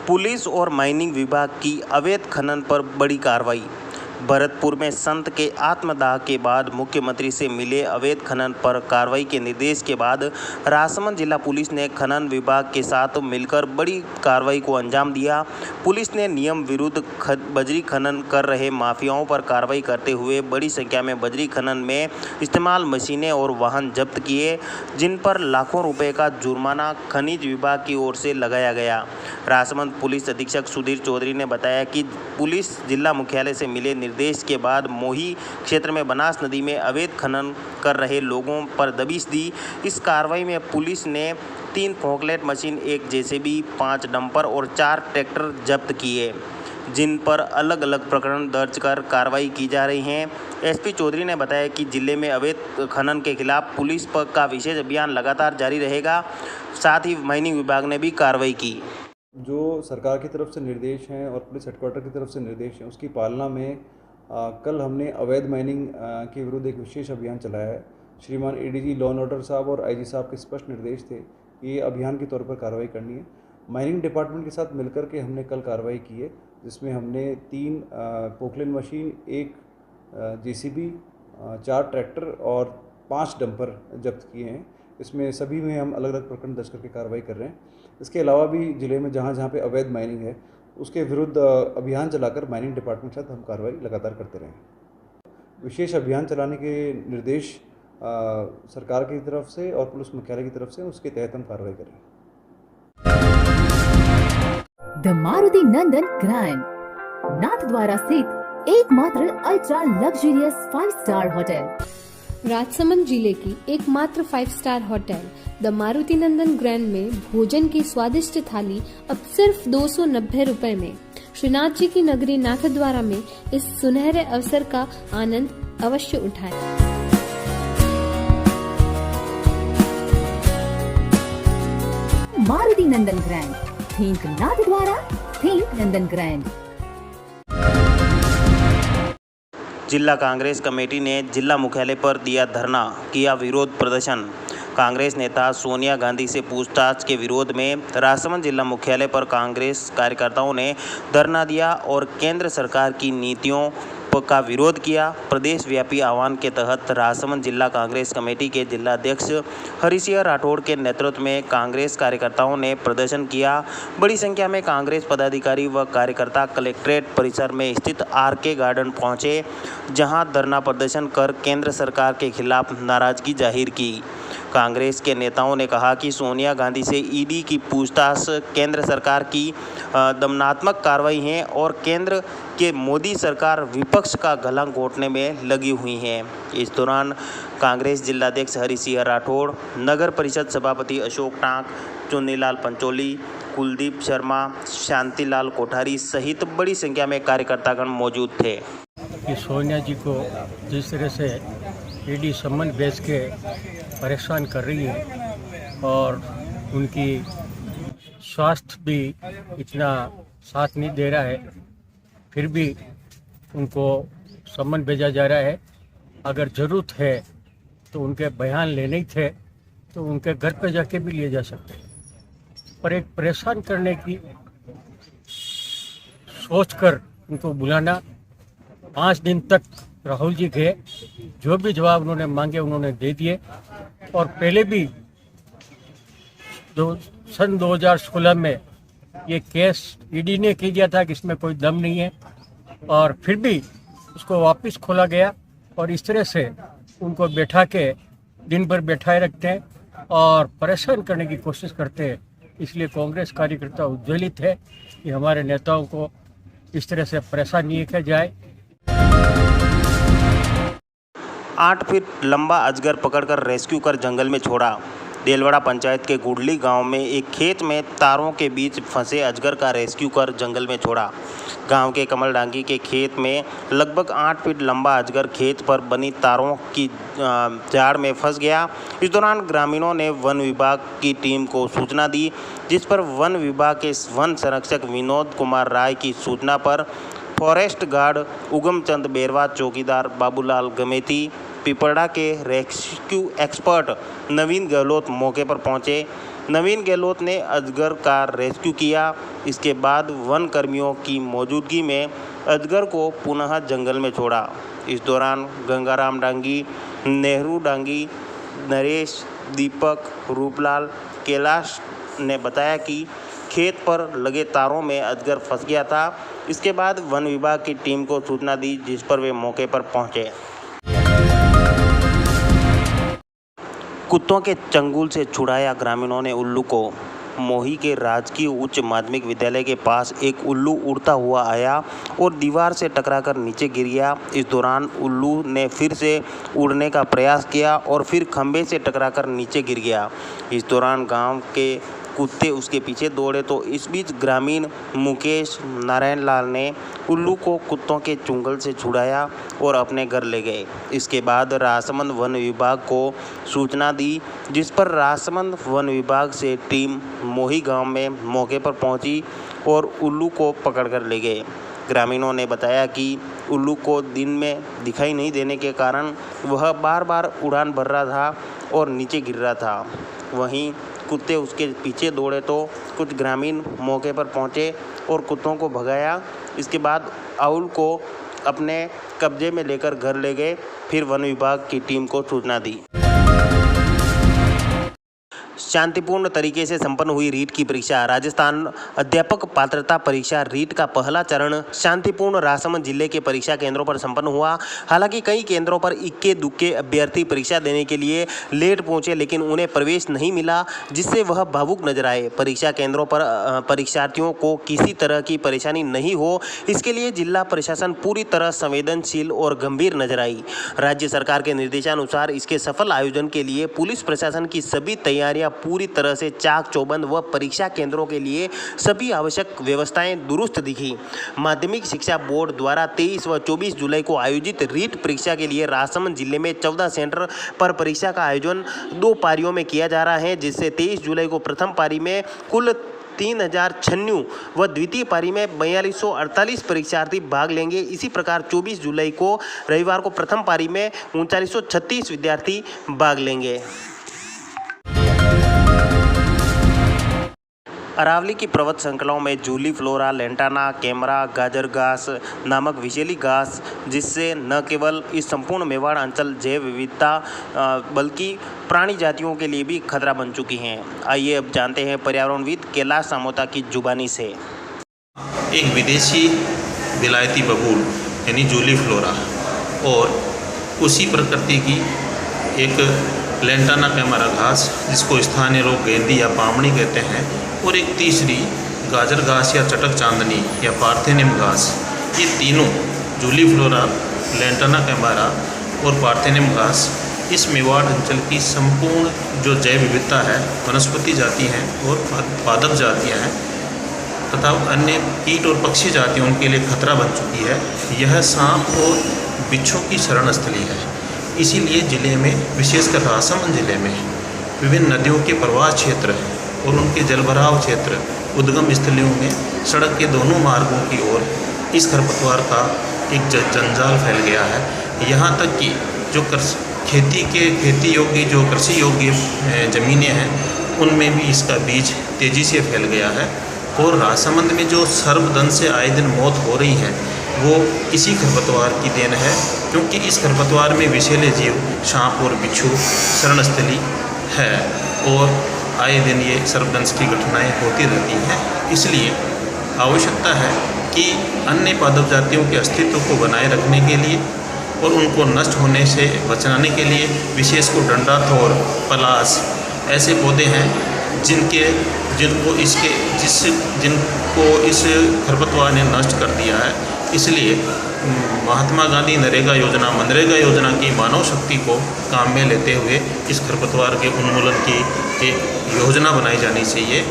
Police और mining विभाग की अवैध खनन पर बड़ी कार्रवाई। भरतपुर में संत के आत्मदाह के बाद मुख्यमंत्री से मिले अवैध खनन पर कार्रवाई के निर्देश के बाद राजसमंद जिला पुलिस ने खनन विभाग के साथ मिलकर बड़ी कार्रवाई को अंजाम दिया। पुलिस ने नियम विरुद्ध बजरी खनन कर रहे माफियाओं पर कार्रवाई करते हुए बड़ी संख्या में बजरी खनन में इस्तेमाल मशीनें और वाहन जब्त किए, जिन पर लाखों रुपए का जुर्माना खनिज विभाग की ओर से लगाया गया। राजसमंद पुलिस अधीक्षक सुधीर चौधरी ने बताया कि पुलिस जिला मुख्यालय से मिले निर्देश के बाद मोही क्षेत्र में बनास नदी में अवैध खनन कर रहे लोगों पर दबिश दी। इस कार्रवाई में पुलिस ने 3 फोकलेट मशीन, 1 जेसीबी, 5 डंपर और 4 ट्रैक्टर जब्त किए, जिन पर अलग अलग प्रकरण दर्ज कर कार्रवाई की जा रही है। एसपी चौधरी ने बताया कि जिले में अवैध खनन के खिलाफ पुलिस का विशेष अभियान लगातार जारी रहेगा। साथ ही माइनिंग विभाग ने भी कार्रवाई की। जो सरकार की तरफ से निर्देश हैं और पुलिस हेडक्वार्टर की तरफ से निर्देश हैं, उसकी पालना में कल हमने अवैध माइनिंग के विरुद्ध एक विशेष अभियान चलाया है। श्रीमान एडीजी लॉ एंड ऑर्डर साहब और आईजी साहब के स्पष्ट निर्देश थे कि ये अभियान के तौर पर कार्रवाई करनी है। माइनिंग डिपार्टमेंट के साथ मिलकर के हमने कल कार्रवाई की है, जिसमें हमने 3 पोकलेन मशीन, 1 जेसीबी, 4 ट्रैक्टर और 5 डंपर जब्त किए हैं। इसमें सभी में हम अलग अलग प्रकरण दर्ज करके कार्रवाई कर रहे हैं। इसके अलावा भी जिले में जहाँ जहाँ पे अवैध माइनिंग है, उसके विरुद्ध अभियान चलाकर माइनिंग डिपार्टमेंट के साथ हम कार्रवाई लगातार करते रहें। विशेष अभियान चलाने के निर्देश सरकार की तरफ से और पुलिस मुख्यालय की तरफ से, उसके तहत हम कार्रवाई करें। The Maruti Nandan grand, Nathdwara स्थित एकमात्र ultra luxurious 5 star hotel. Rajsamand जिले की एकमात्र 5 star hotel the Maruti Nandan grand में भोजन की स्वादिष्ट थाली अब सिर्फ 290 रुपए में। श्रीनाथ जी की नगरी नाथद्वारा में इस सुनहरे अवसर का आनंद अवश्य उठाएं। मारुति नंदन ग्रैंड, थिंक नाथद्वारा, थिंक नंदन ग्रैंड। जिला कांग्रेस कमेटी ने जिला मुख्यालय पर दिया धरना, किया विरोध प्रदर्शन। कांग्रेस नेता सोनिया गांधी से पूछताछ के विरोध में राजसमंद जिला मुख्यालय पर कांग्रेस कार्यकर्ताओं ने धरना दिया और केंद्र सरकार की नीतियों का विरोध किया। प्रदेश व्यापी आह्वान के तहत राजसमंद जिला कांग्रेस कमेटी के जिलाध्यक्ष हरीसिंह राठौड़ के नेतृत्व में कांग्रेस कार्यकर्ताओं ने प्रदर्शन किया। बड़ी संख्या में कांग्रेस पदाधिकारी व कार्यकर्ता कलेक्ट्रेट परिसर में स्थित आरके गार्डन पहुंचे, जहां धरना प्रदर्शन कर केंद्र सरकार के खिलाफ नाराजगी जाहिर की। कांग्रेस के नेताओं ने कहा कि सोनिया गांधी से ईडी की पूछताछ केंद्र सरकार की दमनात्मक कार्रवाई है और केंद्र के मोदी सरकार विपक्ष का गला घोंटने में लगी हुई है। इस दौरान कांग्रेस जिलाध्यक्ष हरीसिंह राठौड़, नगर परिषद सभापति अशोक टांक, चुन्नीलाल पंचोली, कुलदीप शर्मा, शांतिलाल कोठारी सहित बड़ी संख्या में कार्यकर्तागण मौजूद थे। कि सोनिया जी को जिस तरह से ईडी सम्मन भेज के परेशान कर रही है और उनकी स्वास्थ्य भी इतना साथ नहीं दे रहा है, फिर भी उनको सम्मन भेजा जा रहा है। अगर ज़रूरत है तो उनके बयान लेने ही थे तो उनके घर पे जाके भी लिए जा सकते हैं, पर एक परेशान करने की सोचकर उनको बुलाना। 5 दिन तक राहुल जी गए, जो भी जवाब उन्होंने मांगे उन्होंने दे दिए। और पहले भी सन 2016 में ये केस ईडी ने कह दिया था कि इसमें कोई दम नहीं है, और फिर भी उसको वापस खोला गया। और इस तरह से उनको बैठा के दिन भर बैठाए रखते हैं और परेशान करने की कोशिश करते हैं। इसलिए कांग्रेस कार्यकर्ता उज्ज्वलित है कि हमारे नेताओं को इस तरह से परेशान नहीं किया जाए। 8 फीट लंबा अजगर पकड़कर रेस्क्यू कर जंगल में छोड़ा। देलवाड़ा पंचायत के गुडली गांव में एक खेत में तारों के बीच फंसे अजगर का रेस्क्यू कर जंगल में छोड़ा। गांव के कमलडांगी के खेत में लगभग 8 फीट लंबा अजगर खेत पर बनी तारों की जाड़ में फंस गया। इस दौरान ग्रामीणों ने वन विभाग की टीम को सूचना दी, जिस पर वन विभाग के वन संरक्षक विनोद कुमार राय की सूचना पर फॉरेस्ट गार्ड उगम चंद बेरवा, चौकीदार बाबूलाल गमेती, पिपड़ा के रेस्क्यू एक्सपर्ट नवीन गहलोत मौके पर पहुंचे। नवीन गहलोत ने अजगर का रेस्क्यू किया। इसके बाद वन कर्मियों की मौजूदगी में अजगर को पुनः जंगल में छोड़ा। इस दौरान गंगाराम डांगी, नेहरू डांगी, नरेश, दीपक, रूपलाल, कैलाश ने बताया कि खेत पर लगे तारों में अजगर फंस गया था। इसके बाद वन विभाग की टीम को सूचना दी, जिस पर वे मौके पर पहुंचे। कुत्तों के चंगुल से छुड़ाया ग्रामीणों ने उल्लू को। मोही के राजकीय उच्च माध्यमिक विद्यालय के पास एक उल्लू उड़ता हुआ आया और दीवार से टकराकर नीचे गिर गया। इस दौरान उल्लू ने फिर से उड़ने का प्रयास किया और फिर खंभे से टकराकर नीचे गिर गया। इस दौरान गांव के कुत्ते उसके पीछे दौड़े तो इस बीच ग्रामीण मुकेश नारायण लाल ने उल्लू को कुत्तों के चुंगल से छुड़ाया और अपने घर ले गए। इसके बाद राजसमंद वन विभाग को सूचना दी, जिस पर राजसमंद वन विभाग से टीम मोही गांव में मौके पर पहुंची और उल्लू को पकड़कर ले गए। ग्रामीणों ने बताया कि उल्लू को दिन में दिखाई नहीं देने के कारण वह बार बार उड़ान भर रहा था और नीचे गिर रहा था। वहीं कुत्ते उसके पीछे दौड़े तो कुछ ग्रामीण मौके पर पहुंचे और कुत्तों को भगाया। इसके बाद आउल को अपने कब्जे में लेकर घर ले गए। फिर वन विभाग की टीम को सूचना दी। शांतिपूर्ण तरीके से संपन्न हुई रीट की परीक्षा। राजस्थान अध्यापक पात्रता परीक्षा रीट का पहला चरण शांतिपूर्ण राजसमंद जिले के परीक्षा केंद्रों पर संपन्न हुआ। हालांकि कई केंद्रों पर इक्के दुक्के अभ्यर्थी परीक्षा देने के लिए लेट पहुंचे, लेकिन उन्हें प्रवेश नहीं मिला, जिससे वह भावुक नजर आए। परीक्षा केंद्रों पर परीक्षार्थियों को किसी तरह की परेशानी नहीं हो, इसके लिए जिला प्रशासन पूरी तरह संवेदनशील और गंभीर नजर आई। राज्य सरकार के निर्देशानुसार इसके सफल आयोजन के लिए पुलिस प्रशासन की सभी तैयारियां पूरी तरह से चाक चौबंद व परीक्षा केंद्रों के लिए सभी आवश्यक व्यवस्थाएं दुरुस्त दिखी। माध्यमिक शिक्षा बोर्ड द्वारा 23 व 24 जुलाई को आयोजित रीट परीक्षा के लिए राजसमंद जिले में 14 सेंटर पर परीक्षा का आयोजन 2 पारियों में किया जा रहा है, जिससे 23 जुलाई को प्रथम पारी में कुल 3096 व द्वितीय पारी में 4248 परीक्षार्थी भाग लेंगे। इसी प्रकार 24 जुलाई को रविवार को प्रथम पारी में 3936 विद्यार्थी भाग लेंगे। अरावली की पर्वत श्रृंखलाओं में जूली फ्लोरा, लेंटाना, कैमरा, गाजर घास नामक विषैली घास, जिससे न केवल इस संपूर्ण मेवाड़ अंचल जैव विविधता बल्कि प्राणी जातियों के लिए भी खतरा बन चुकी हैं। आइए अब जानते हैं पर्यावरणविद कैलाश सामोता की जुबानी से। एक विदेशी विलायती बबूल यानी जूली फ्लोरा और उसी प्रकृति की एक लेंटाना कैमरा घास, जिसको स्थानीय लोग गेंदी या बामणी कहते हैं, और एक तीसरी गाजर घास या चटक चांदनी या पार्थेनियम घास। ये तीनों जूली फ्लोरा, लेंटाना कैमरा और पार्थेनियम घास इस मेवाड़ अंचल की संपूर्ण जो जैव विविधता है, वनस्पति जाति हैं और पादप जातियाँ हैं तथा अन्य कीट और पक्षी जातियों उनके लिए खतरा बन चुकी है। यह सांप और बिच्छू की शरण स्थली है। इसीलिए ज़िले में, विशेषकर राजसमंद जिले में, विभिन्न नदियों के प्रवाह क्षेत्र और उनके जलभराव क्षेत्र, उद्गम स्थलियों में सड़क के दोनों मार्गों की ओर इस खरपतवार का एक जंजाल फैल गया है। यहाँ तक कि जो खेती योग्य जो कृषि योग्य ज़मीनें हैं, उनमें भी इसका बीज तेज़ी से फैल गया है। और राजसमंद में जो सर्पदंश से आए दिन मौत हो रही है, वो इसी खरपतवार की देन है, क्योंकि इस खरपतवार में विषैले जीव सांप और बिच्छू शरणस्थली है और आए दिन ये सर्पदंश की घटनाएं होती रहती हैं। इसलिए आवश्यकता है कि अन्य पादप जातियों के अस्तित्व को बनाए रखने के लिए और उनको नष्ट होने से बचाने के लिए विशेषकर डंडाथोर, पलाश ऐसे पौधे हैं जिनको इस खरपतवार ने नष्ट कर दिया है। इसलिए महात्मा गांधी नरेगा योजना, मनरेगा योजना की मानव शक्ति को काम में लेते हुए इस खरपतवार के उन्मूलन की एक योजना बनाई जानी चाहिए।